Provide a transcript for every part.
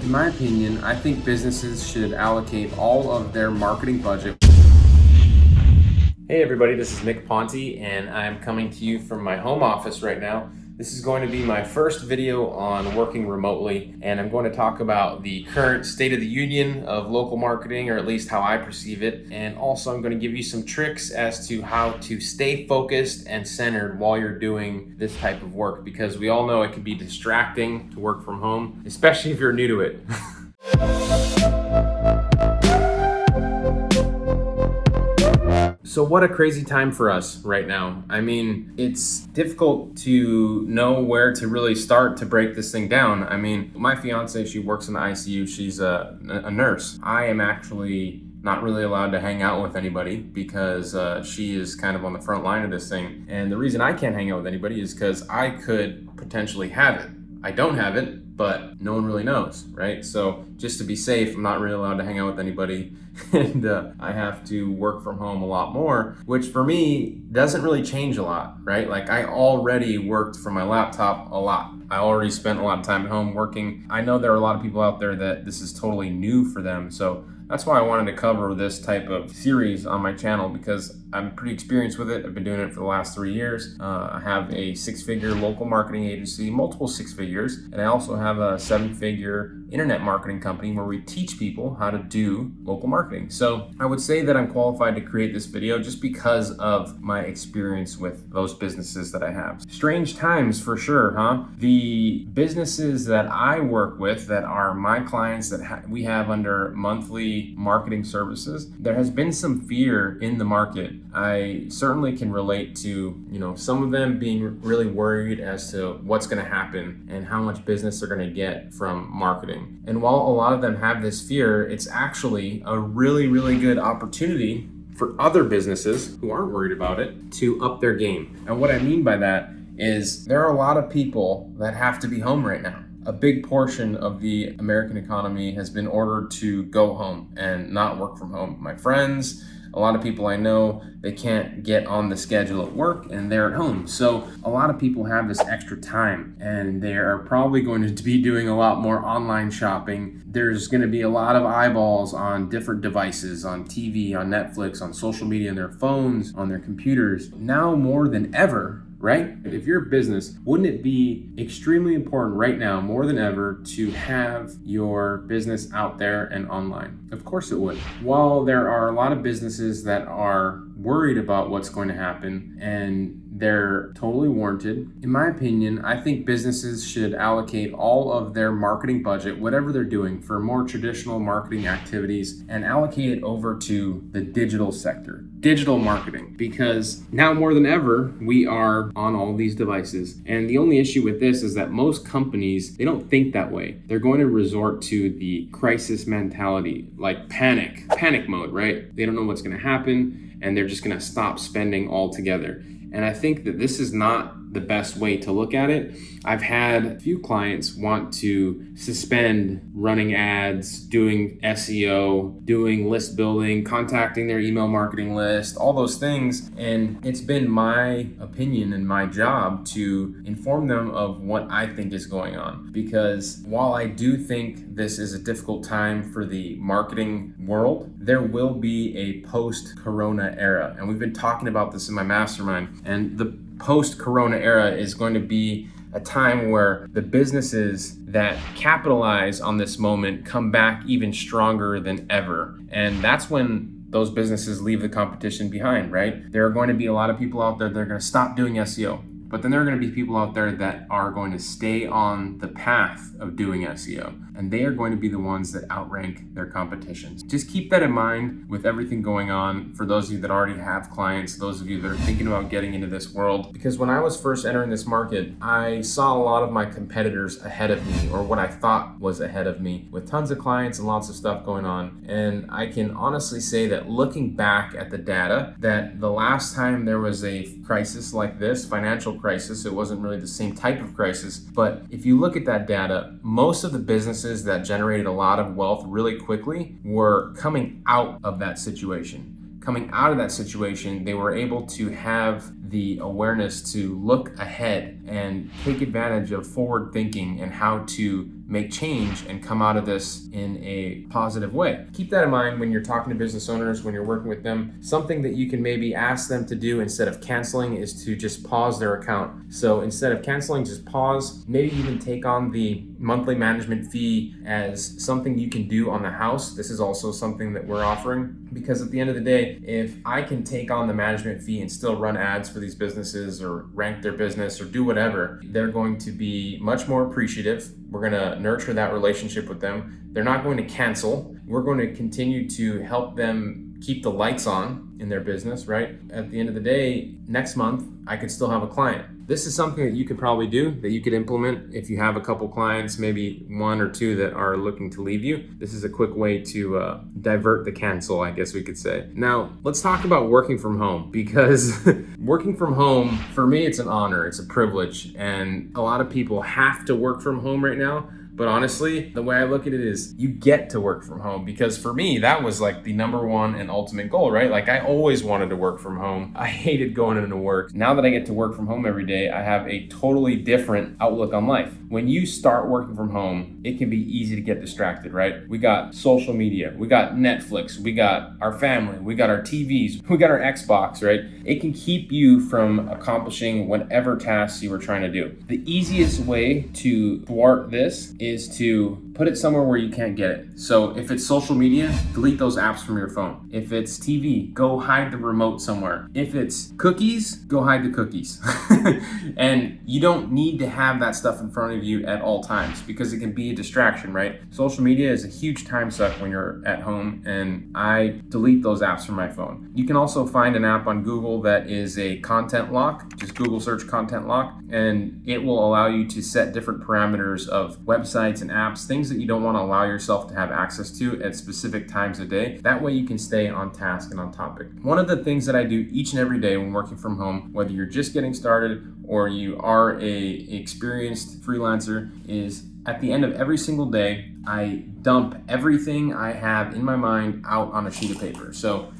In my opinion, I think businesses should allocate all of their marketing budget. Hey everybody, this is Nick Ponte and I'm coming to you from my home office right now. This is going to be my first video on working remotely, and I'm going to talk about the current state of the union of local marketing, or at least how I perceive it. And also I'm going to give you some tricks as to how to stay focused and centered while you're doing this type of work, because we all know it can be distracting to work from home, especially if you're new to it. So what a crazy time for us right now. I mean, it's difficult to know where to really start to break this thing down. I mean, my fiance, she works in the ICU. She's a nurse. I am actually not really allowed to hang out with anybody because she is kind of on the front line of this thing. And the reason I can't hang out with anybody is because I could potentially have it. I don't have it, but no one really knows, right? So just to be safe, I'm not really allowed to hang out with anybody, and I have to work from home a lot more, which for me doesn't really change a lot, right? Like, I already worked from my laptop a lot. I already spent a lot of time at home working. I know there are a lot of people out there that this is totally new for them, so that's why I wanted to cover this type of series on my channel, because I'm pretty experienced with it. I've been doing it for the last 3 years. I have a 6-figure local marketing agency, multiple 6 figures, and I also have a 7-figure internet marketing company where we teach people how to do local marketing. So I would say that I'm qualified to create this video just because of my experience with those businesses that I have. Strange times for sure, huh? The businesses that I work with that are my clients that we have under monthly marketing services, there has been some fear in the market. I certainly can relate to, some of them being really worried as to what's going to happen and how much business they're going to get from marketing. And while a lot of them have this fear, it's actually a really, really good opportunity for other businesses who aren't worried about it to up their game. And what I mean by that is there are a lot of people that have to be home right now. A big portion of the American economy has been ordered to go home and not work from home. My friends, a lot of people I know, they can't get on the schedule at work and they're at home. So a lot of people have this extra time and they are probably going to be doing a lot more online shopping. There's going to be a lot of eyeballs on different devices, on TV, on Netflix, on social media, on their phones, on their computers. Now more than ever, right? If you're a business, wouldn't it be extremely important right now, more than ever, to have your business out there and online? Of course it would. While there are a lot of businesses that are worried about what's going to happen, and they're totally warranted, in my opinion, I think businesses should allocate all of their marketing budget, whatever they're doing, for more traditional marketing activities, and allocate it over to the digital sector, digital marketing, because now more than ever, we are on all these devices. And the only issue with this is that most companies, they don't think that way. They're going to resort to the crisis mentality, like panic mode, right? They don't know what's going to happen, and they're just going to stop spending altogether. And I think that this is not the best way to look at it. I've had a few clients want to suspend running ads, doing SEO, doing list building, contacting their email marketing list, all those things. And it's been my opinion and my job to inform them of what I think is going on. Because while I do think this is a difficult time for the marketing world, there will be a post-corona era. And we've been talking about this in my mastermind. And the post-corona era is going to be a time where the businesses that capitalize on this moment come back even stronger than ever. And that's when those businesses leave the competition behind, right? There are going to be a lot of people out there that are going to stop doing SEO. But then there are going to be people out there that are going to stay on the path of doing SEO, and they are going to be the ones that outrank their competitions. Just keep that in mind with everything going on for those of you that already have clients, those of you that are thinking about getting into this world. Because when I was first entering this market, I saw a lot of my competitors ahead of me, or what I thought was ahead of me, with tons of clients and lots of stuff going on. And I can honestly say that looking back at the data, that the last time there was a crisis like this, financial crisis, it wasn't really the same type of crisis, but if you look at that data, most of the businesses that generated a lot of wealth really quickly were coming out of that situation. Coming out of that situation, they were able to have the awareness to look ahead and take advantage of forward thinking and how to make change and come out of this in a positive way. Keep that in mind when you're talking to business owners, when you're working with them. Something that you can maybe ask them to do instead of canceling is to just pause their account. So instead of canceling, just pause. Maybe even take on the monthly management fee as something you can do on the house. This is also something that we're offering, because at the end of the day, if I can take on the management fee and still run ads for these businesses or rank their business or do whatever, they're going to be much more appreciative. We're going to nurture that relationship with them. They're not going to cancel. We're going to continue to help them keep the lights on in their business, right? At the end of the day, next month, I could still have a client. This is something that you could probably do, that you could implement if you have a couple clients, maybe one or two that are looking to leave you. This is a quick way to divert the cancel, I guess we could say. Now, let's talk about working from home, because working from home, for me, it's an honor, it's a privilege, and a lot of people have to work from home right now. But honestly, the way I look at it is you get to work from home, because for me, that was like the number one and ultimate goal, right? Like I always wanted to work from home. I hated going into work. Now that I get to work from home every day, I have a totally different outlook on life. When you start working from home, it can be easy to get distracted, right? We got social media, we got Netflix, we got our family, we got our TVs, we got our Xbox, right? It can keep you from accomplishing whatever tasks you were trying to do. The easiest way to thwart this is to put it somewhere where you can't get it. So if it's social media, delete those apps from your phone. If it's TV, go hide the remote somewhere. If it's cookies, go hide the cookies. And you don't need to have that stuff in front of you at all times, because it can be a distraction, right? Social media is a huge time suck when you're at home, and I delete those apps from my phone. You can also find an app on Google that is a content lock. Just Google search content lock, and it will allow you to set different parameters of websites and apps, things that you don't want to allow yourself to have access to at specific times a day. That way you can stay on task and on topic. One of the things that I do each and every day when working from home, whether you're just getting started or you are a experienced freelancer, is at the end of every single day, I dump everything I have in my mind out on a sheet of paper. So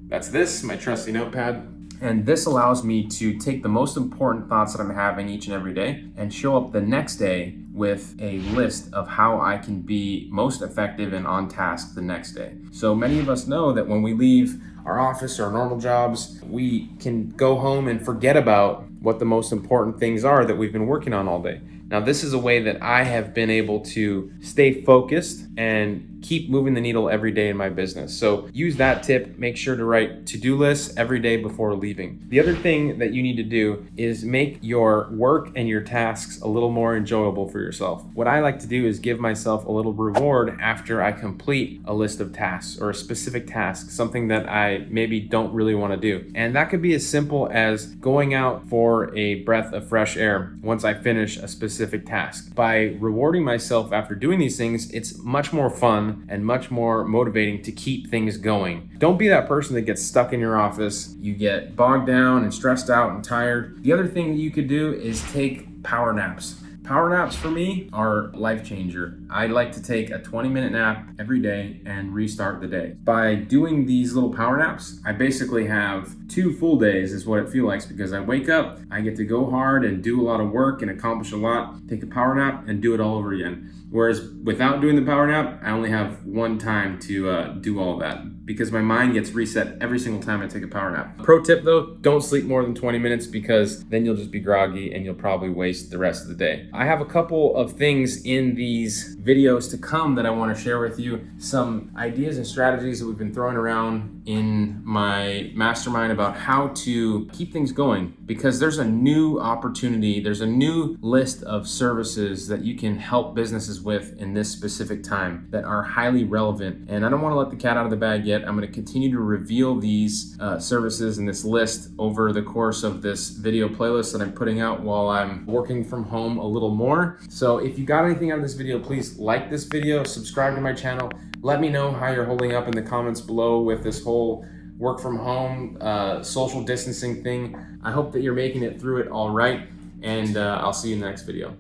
that's this, my trusty notepad. And this allows me to take the most important thoughts that I'm having each and every day and show up the next day with a list of how I can be most effective and on task the next day. So many of us know that when we leave our office or our normal jobs, we can go home and forget about what the most important things are that we've been working on all day. Now, this is a way that I have been able to stay focused and keep moving the needle every day in my business. So use that tip. Make sure to write to-do lists every day before leaving. The other thing that you need to do is make your work and your tasks a little more enjoyable for yourself. What I like to do is give myself a little reward after I complete a list of tasks or a specific task, something that I maybe don't really want to do. And that could be as simple as going out for a breath of fresh air once I finish a specific task. By rewarding myself after doing these things, it's much more fun and much more motivating to keep things going. Don't be that person that gets stuck in your office. You get bogged down and stressed out and tired. The other thing that you could do is take power naps. Power naps for me are life changer. I like to take a 20-minute nap every day and restart the day. By doing these little power naps, I basically have 2 full days is what it feels like, because I wake up, I get to go hard and do a lot of work and accomplish a lot, take a power nap and do it all over again. Whereas without doing the power nap, I only have one time to do all of that, because my mind gets reset every single time I take a power nap. Pro tip though, don't sleep more than 20 minutes, because then you'll just be groggy and you'll probably waste the rest of the day. I have a couple of things in these videos to come that I want to share with you, some ideas and strategies that we've been throwing around in my mastermind about how to keep things going, because there's a new opportunity, there's a new list of services that you can help businesses with in this specific time that are highly relevant. And I don't want to let the cat out of the bag yet. I'm going to continue to reveal these services in this list over the course of this video playlist that I'm putting out while I'm working from home a little more. So if you got anything out of this video, please like this video, subscribe to my channel. Let me know how you're holding up in the comments below with this whole work from home, social distancing thing. I hope that you're making it through it all right, and I'll see you in the next video.